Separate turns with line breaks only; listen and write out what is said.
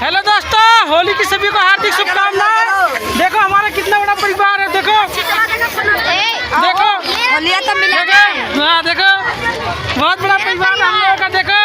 Hello दोस्तों, होली की सभी को हार्दिक शुभकामनाएं। देखो हमारा कितना बड़ा परिवार है। देखो देखो
होलिया तो मिला है।
हाँ देखो बहुत बड़ा परिवार है हम लोगों का। देखो